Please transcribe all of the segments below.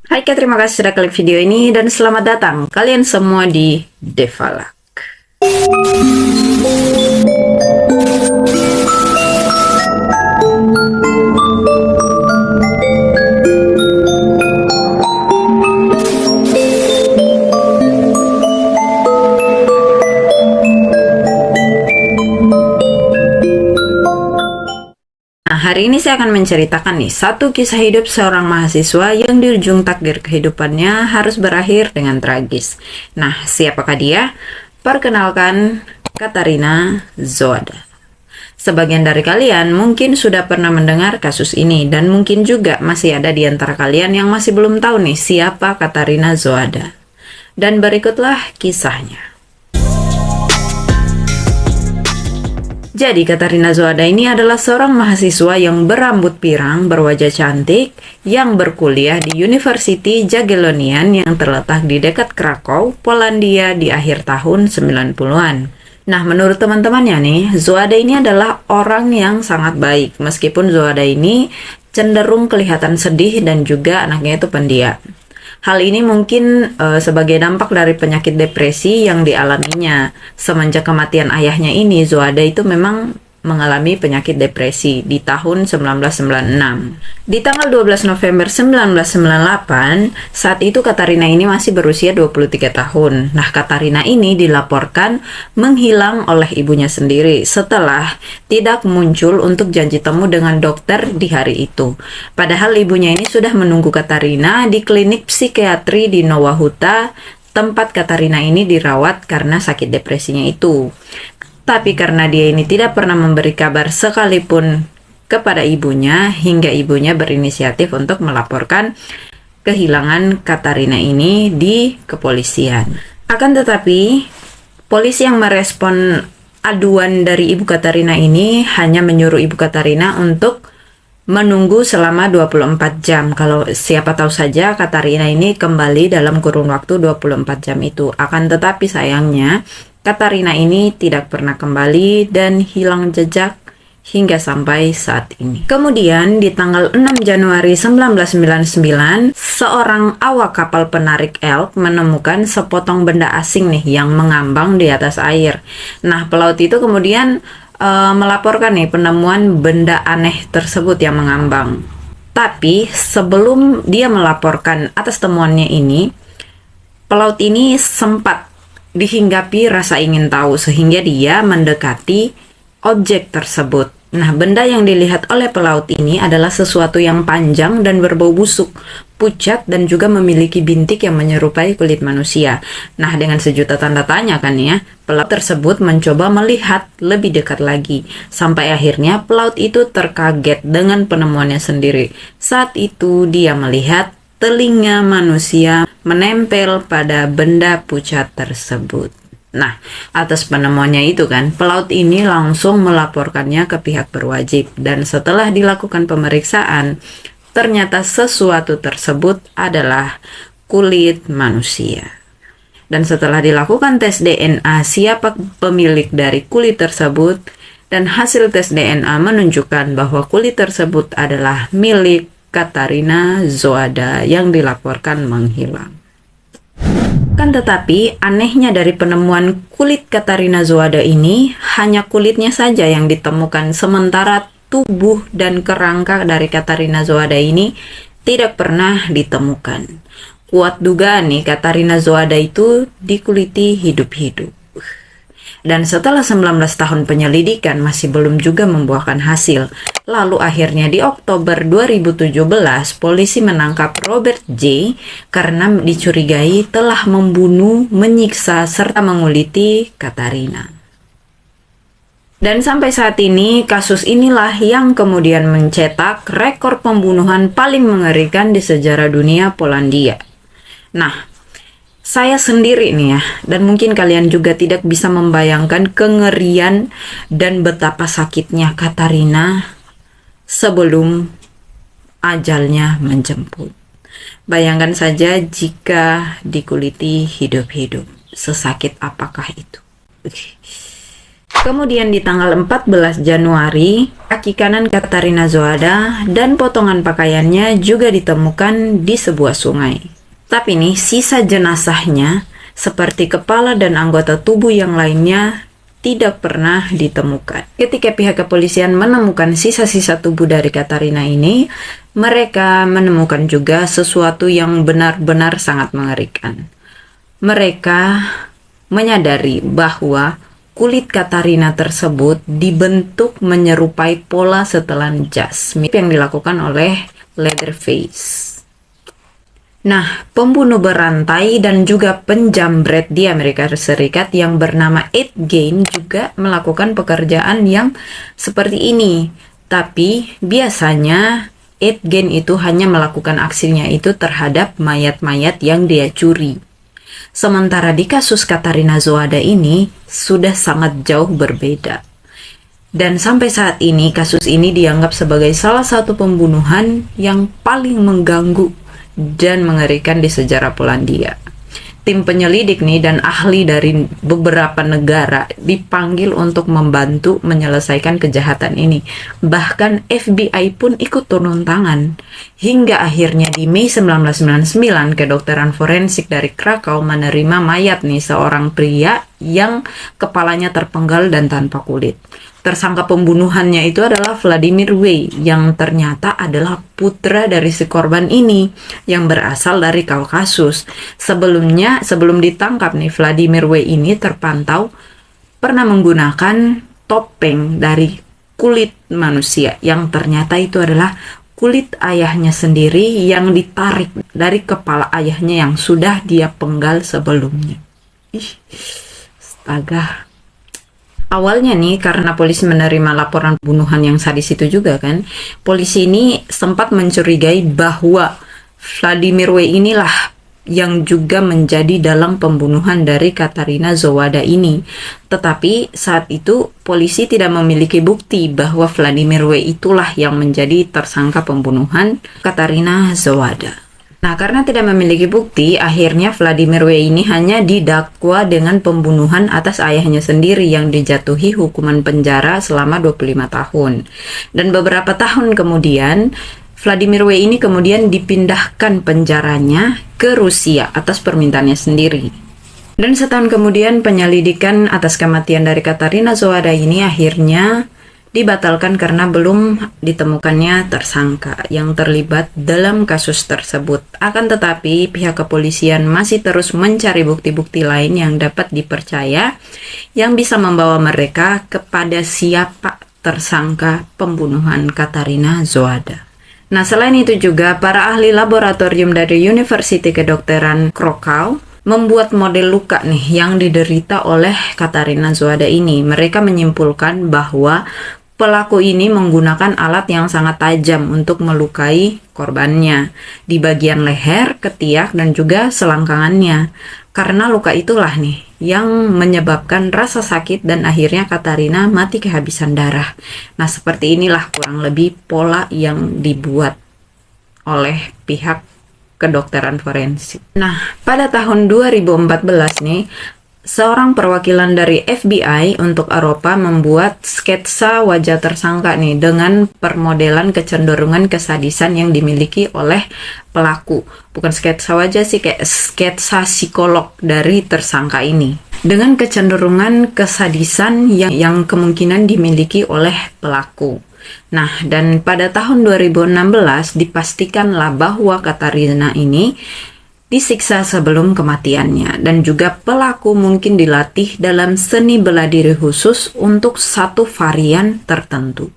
Hai Kak, terima kasih sudah klik video ini dan selamat datang kalian semua di Devalak. Nah, hari ini saya akan menceritakan nih satu kisah hidup seorang mahasiswa yang di ujung takdir kehidupannya harus berakhir dengan tragis. Nah, siapakah dia? Perkenalkan, Katarina Zoada. Sebagian dari kalian mungkin sudah pernah mendengar kasus ini dan mungkin juga masih ada di antara kalian yang masih belum tahu nih siapa Katarina Zoada. Dan berikutlah kisahnya. Jadi Katarina Zoada ini adalah seorang mahasiswa yang berambut pirang, berwajah cantik, yang berkuliah di University Jagiellonian yang terletak di dekat Krakow, Polandia di akhir tahun 90-an. Nah, menurut teman-temannya nih, Zoada ini adalah orang yang sangat baik, meskipun Zoada ini cenderung kelihatan sedih dan juga anaknya itu pendiam. Hal ini mungkin sebagai dampak dari penyakit depresi yang dialaminya. Semenjak kematian ayahnya ini, Zoada itu memang mengalami penyakit depresi di tahun 1996. Di tanggal 12 November 1998, saat itu Katarina ini masih berusia 23 tahun. Nah, Katarina ini dilaporkan menghilang oleh ibunya sendiri setelah tidak muncul untuk janji temu dengan dokter di hari itu. Padahal ibunya ini sudah menunggu Katarina di klinik psikiatri di Nowa Huta, tempat Katarina ini dirawat karena sakit depresinya itu. Tapi karena dia ini tidak pernah memberi kabar sekalipun kepada ibunya, hingga ibunya berinisiatif untuk melaporkan kehilangan Katarina ini di kepolisian. Akan tetapi, polisi yang merespon aduan dari ibu Katarina ini hanya menyuruh ibu Katarina untuk menunggu selama 24 jam. Kalau siapa tahu saja Katarina ini kembali dalam kurun waktu 24 jam itu. Akan tetapi sayangnya Katarina ini tidak pernah kembali dan hilang jejak hingga sampai saat ini. Kemudian di tanggal 6 Januari 1999, seorang awak kapal penarik elk menemukan sepotong benda asing nih yang mengambang di atas air. Nah, pelaut itu kemudian melaporkan nih penemuan benda aneh tersebut yang mengambang. Tapi sebelum dia melaporkan atas temuannya ini, pelaut ini sempat dihinggapi rasa ingin tahu sehingga dia mendekati objek tersebut. Nah, benda yang dilihat oleh pelaut ini adalah sesuatu yang panjang dan berbau busuk, pucat, dan juga memiliki bintik yang menyerupai kulit manusia. Nah, dengan sejuta tanda tanya kan ya, pelaut tersebut mencoba melihat lebih dekat lagi. Sampai akhirnya pelaut itu terkaget dengan penemuannya sendiri. Saat itu dia melihat telinga manusia menempel pada benda pucat tersebut. Nah, atas penemuannya itu kan, pelaut ini langsung melaporkannya ke pihak berwajib. Dan setelah dilakukan pemeriksaan, ternyata sesuatu tersebut adalah kulit manusia. Dan setelah dilakukan tes DNA siapa pemilik dari kulit tersebut, dan hasil tes DNA menunjukkan bahwa kulit tersebut adalah milik Katarina Zoada yang dilaporkan menghilang. Kan tetapi anehnya dari penemuan kulit Katarina Zoada ini, hanya kulitnya saja yang ditemukan, sementara tubuh dan kerangka dari Katarina Zoada ini tidak pernah ditemukan. Kuat dugaan nih Katarina Zoada itu dikuliti hidup-hidup. Dan setelah 19 tahun penyelidikan masih belum juga membuahkan hasil. Lalu akhirnya di Oktober 2017 polisi menangkap Robert J. karena dicurigai telah membunuh, menyiksa, serta menguliti Katarina. Dan sampai saat ini kasus inilah yang kemudian mencetak rekor pembunuhan paling mengerikan di sejarah dunia Polandia. Nah, saya sendiri nih ya, dan mungkin kalian juga tidak bisa membayangkan kengerian dan betapa sakitnya Katarina sebelum ajalnya menjemput. Bayangkan saja jika dikuliti hidup-hidup, sesakit apakah itu? Kemudian di tanggal 14 Januari, kaki kanan Katarina Zohada dan potongan pakaiannya juga ditemukan di sebuah sungai. Tapi nih, sisa jenazahnya seperti kepala dan anggota tubuh yang lainnya tidak pernah ditemukan. Ketika pihak kepolisian menemukan sisa-sisa tubuh dari Katarina ini, mereka menemukan juga sesuatu yang benar-benar sangat mengerikan. Mereka menyadari bahwa kulit Katarina tersebut dibentuk menyerupai pola setelan jas yang dilakukan oleh Leatherface. Nah, pembunuh berantai dan juga penjamret di Amerika Serikat yang bernama Ed Gein juga melakukan pekerjaan yang seperti ini. Tapi biasanya Ed Gein itu hanya melakukan aksinya itu terhadap mayat-mayat yang dia curi. Sementara di kasus Katarina Zohada ini sudah sangat jauh berbeda. Dan sampai saat ini kasus ini dianggap sebagai salah satu pembunuhan yang paling mengganggu dan mengerikan di sejarah Polandia. Tim penyelidik nih dan ahli dari beberapa negara dipanggil untuk membantu menyelesaikan kejahatan ini. Bahkan FBI pun ikut turun tangan. Hingga akhirnya di Mei 1999, kedokteran forensik dari Krakow menerima mayat nih seorang pria yang kepalanya terpenggal dan tanpa kulit. Tersangka pembunuhannya itu adalah Vladimir W. yang ternyata adalah putra dari si korban ini yang berasal dari Kaukasus. Sebelum ditangkap nih, Vladimir W. ini terpantau pernah menggunakan topeng dari kulit manusia yang ternyata itu adalah kulit ayahnya sendiri yang ditarik dari kepala ayahnya yang sudah dia penggal sebelumnya. Astaga. Awalnya nih, karena polisi menerima laporan pembunuhan yang sadis itu juga kan, polisi ini sempat mencurigai bahwa Vladimir W. inilah yang juga menjadi dalang pembunuhan dari Katarina Zohada ini. Tetapi saat itu polisi tidak memiliki bukti bahwa Vladimir W. itulah yang menjadi tersangka pembunuhan Katarina Zohada. Nah, karena tidak memiliki bukti, akhirnya Vladimir W. ini hanya didakwa dengan pembunuhan atas ayahnya sendiri yang dijatuhi hukuman penjara selama 25 tahun. Dan beberapa tahun kemudian, Vladimir W. ini kemudian dipindahkan penjaranya ke Rusia atas permintaannya sendiri. Dan setahun kemudian, penyelidikan atas kematian dari Katarina Zohada ini akhirnya dibatalkan karena belum ditemukannya tersangka yang terlibat dalam kasus tersebut. Akan tetapi, pihak kepolisian masih terus mencari bukti-bukti lain yang dapat dipercaya yang bisa membawa mereka kepada siapa tersangka pembunuhan Katarina Zohada. Nah, selain itu juga para ahli laboratorium dari University Kedokteran Krakow membuat model luka nih yang diderita oleh Katarina Zohada ini. Mereka menyimpulkan bahwa pelaku ini menggunakan alat yang sangat tajam untuk melukai korbannya di bagian leher, ketiak, dan juga selangkangannya. Karena luka itulah nih yang menyebabkan rasa sakit dan akhirnya Katarina mati kehabisan darah. Nah, seperti inilah kurang lebih pola yang dibuat oleh pihak kedokteran forensik. Nah, pada tahun 2014 nih, seorang perwakilan dari FBI untuk Eropa membuat sketsa wajah tersangka nih dengan permodelan kecenderungan kesadisan yang dimiliki oleh pelaku. Bukan sketsa wajah sih, kayak sketsa psikolog dari tersangka ini. Dengan kecenderungan kesadisan yang kemungkinan dimiliki oleh pelaku. Nah, dan pada tahun 2016 dipastikanlah bahwa Katarina ini disiksa sebelum kematiannya, dan juga pelaku mungkin dilatih dalam seni bela diri khusus untuk satu varian tertentu.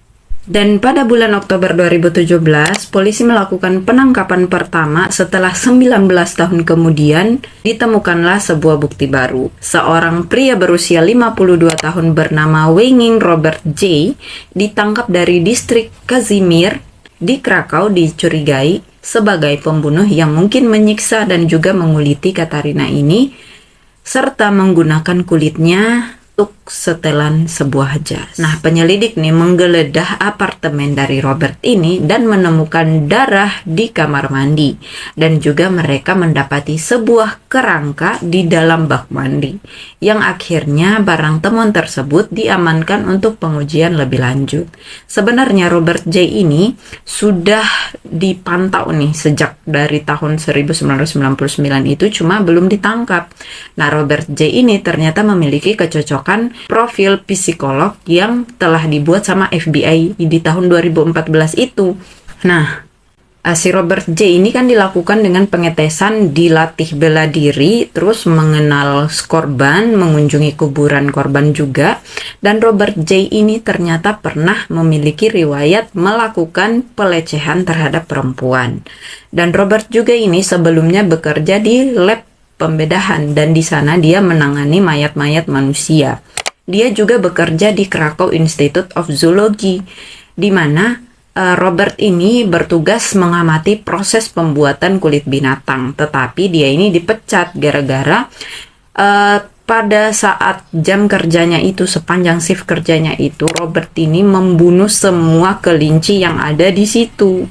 Dan pada bulan Oktober 2017, polisi melakukan penangkapan pertama setelah 19 tahun kemudian ditemukanlah sebuah bukti baru. Seorang pria berusia 52 tahun bernama Wayne Robert J. ditangkap dari distrik Kazimir di Krakow dicurigai sebagai pembunuh yang mungkin menyiksa dan juga menguliti Katarina ini, serta menggunakan kulitnya untuk setelan sebuah jas. Nah, penyelidik nih menggeledah apartemen dari Robert ini dan menemukan darah di kamar mandi. Dan juga mereka mendapati sebuah kerangka di dalam bak mandi. Yang akhirnya barang temuan tersebut diamankan untuk pengujian lebih lanjut. Sebenarnya Robert J ini sudah dipantau nih sejak dari tahun 1999 itu, cuma belum ditangkap. Nah, Robert J ini ternyata memiliki kecocokan profil psikolog yang telah dibuat sama FBI di tahun 2014 itu. Nah, si Robert J ini kan dilakukan dengan pengetesan, dilatih bela diri, terus mengenal korban, mengunjungi kuburan korban juga. Dan Robert J ini ternyata pernah memiliki riwayat melakukan pelecehan terhadap perempuan. Dan Robert juga ini sebelumnya bekerja di lab pembedahan dan di sana dia menangani mayat-mayat manusia. Dia juga bekerja di Krakow Institute of Zoology, di mana Robert ini bertugas mengamati proses pembuatan kulit binatang. Tetapi dia ini dipecat gara-gara pada saat jam kerjanya itu, sepanjang shift kerjanya itu, Robert ini membunuh semua kelinci yang ada di situ.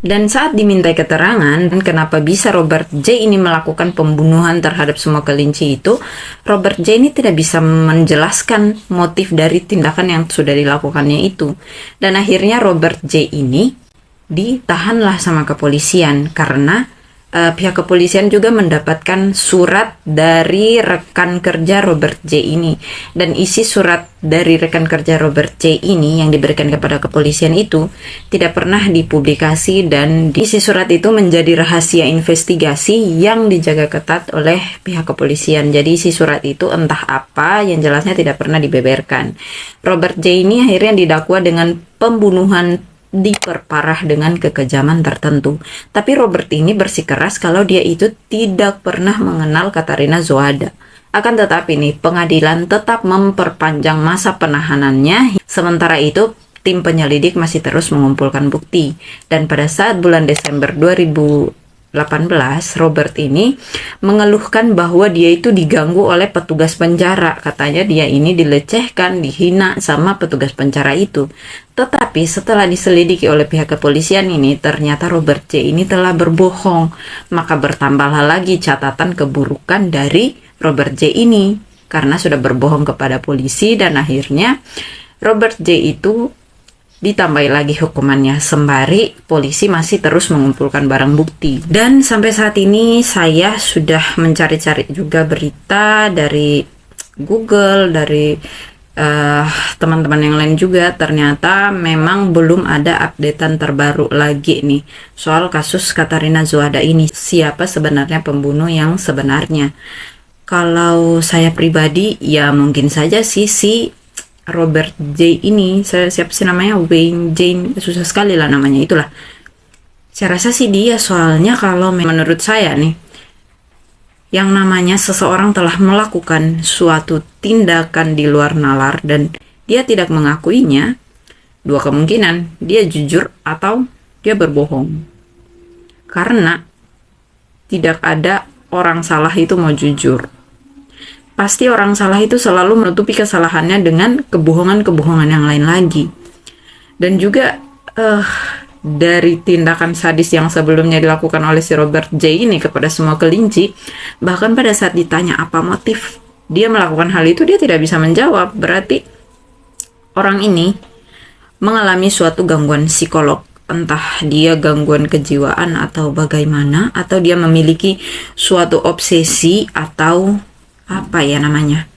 Dan saat dimintai keterangan kenapa bisa Robert J ini melakukan pembunuhan terhadap semua kelinci itu, Robert J ini tidak bisa menjelaskan motif dari tindakan yang sudah dilakukannya itu. Dan akhirnya Robert J ini ditahanlah sama kepolisian karena pihak kepolisian juga mendapatkan surat dari rekan kerja Robert J ini. Dan isi surat dari rekan kerja Robert J ini yang diberikan kepada kepolisian itu tidak pernah dipublikasi, dan isi surat itu menjadi rahasia investigasi yang dijaga ketat oleh pihak kepolisian. Jadi isi surat itu entah apa, yang jelasnya tidak pernah dibeberkan. Robert J ini akhirnya didakwa dengan pembunuhan diperparah dengan kekejaman tertentu. Tapi Robert ini bersikeras kalau dia itu tidak pernah mengenal Katarina Zohada. Akan tetapi nih, pengadilan tetap memperpanjang masa penahanannya. Sementara itu, tim penyelidik masih terus mengumpulkan bukti. Dan pada saat bulan Desember 2018, Robert ini mengeluhkan bahwa dia itu diganggu oleh petugas penjara. Katanya dia ini dilecehkan, dihina sama petugas penjara itu. Tetapi setelah diselidiki oleh pihak kepolisian ini, ternyata Robert J ini telah berbohong. Maka bertambahlah lagi catatan keburukan dari Robert J ini karena sudah berbohong kepada polisi, dan akhirnya Robert J itu ditambah lagi hukumannya, sembari polisi masih terus mengumpulkan barang bukti. Dan sampai saat ini saya sudah mencari-cari juga berita dari Google, dari teman-teman yang lain juga. Ternyata memang belum ada updatean terbaru lagi nih soal kasus Katarina Zohada ini. Siapa sebenarnya pembunuh yang sebenarnya? Kalau saya pribadi ya mungkin saja si Robert J ini, siapa sih namanya, Wayne Jane, susah sekali lah namanya itulah. Saya rasa sih dia, soalnya kalau menurut saya nih, yang namanya seseorang telah melakukan suatu tindakan di luar nalar dan dia tidak mengakuinya, dua kemungkinan, dia jujur atau dia berbohong. Karena tidak ada orang salah itu mau jujur. Pasti orang salah itu selalu menutupi kesalahannya dengan kebohongan-kebohongan yang lain lagi. Dan juga dari tindakan sadis yang sebelumnya dilakukan oleh si Robert J ini kepada semua kelinci, bahkan pada saat ditanya apa motif dia melakukan hal itu, dia tidak bisa menjawab. Berarti orang ini mengalami suatu gangguan psikolog, entah dia gangguan kejiwaan atau bagaimana, atau dia memiliki suatu obsesi atau apa ya namanya,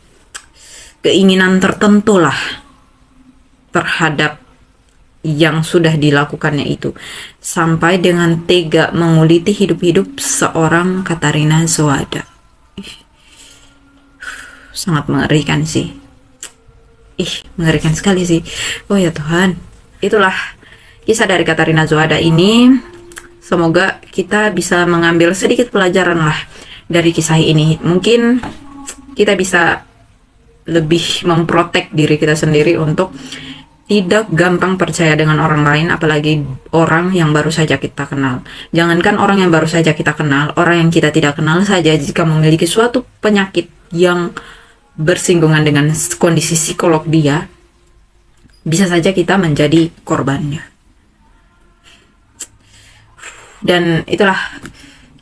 keinginan tertentu lah terhadap yang sudah dilakukannya itu, sampai dengan tega menguliti hidup-hidup seorang Katarina Zohada. Sangat mengerikan sih. Mengerikan sekali sih. Oh ya Tuhan. Itulah kisah dari Katarina Zohada ini. Semoga kita bisa mengambil sedikit pelajaran lah dari kisah ini. Mungkin kita bisa lebih memprotek diri kita sendiri untuk tidak gampang percaya dengan orang lain, apalagi orang yang baru saja kita kenal. Jangankan orang yang baru saja kita kenal, orang yang kita tidak kenal saja jika memiliki suatu penyakit yang bersinggungan dengan kondisi psikolog dia, bisa saja kita menjadi korbannya. Dan itulah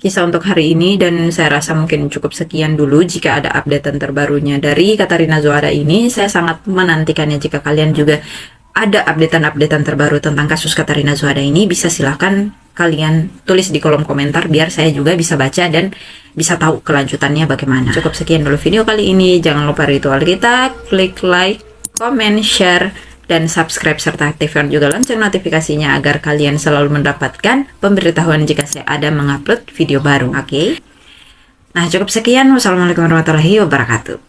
kisah untuk hari ini, dan saya rasa mungkin cukup sekian dulu. Jika ada updatean terbarunya dari Katarina Zohada ini, saya sangat menantikannya. Jika kalian juga ada updatean terbaru tentang kasus Katarina Zohada ini, bisa silahkan kalian tulis di kolom komentar biar saya juga bisa baca dan bisa tahu kelanjutannya bagaimana. Cukup sekian dulu video kali ini. Jangan lupa ritual kita, klik like, comment, share, dan subscribe serta aktifkan juga lonceng notifikasinya agar kalian selalu mendapatkan pemberitahuan jika saya ada mengupload video baru. Oke? Nah, cukup sekian. Wassalamualaikum warahmatullahi wabarakatuh.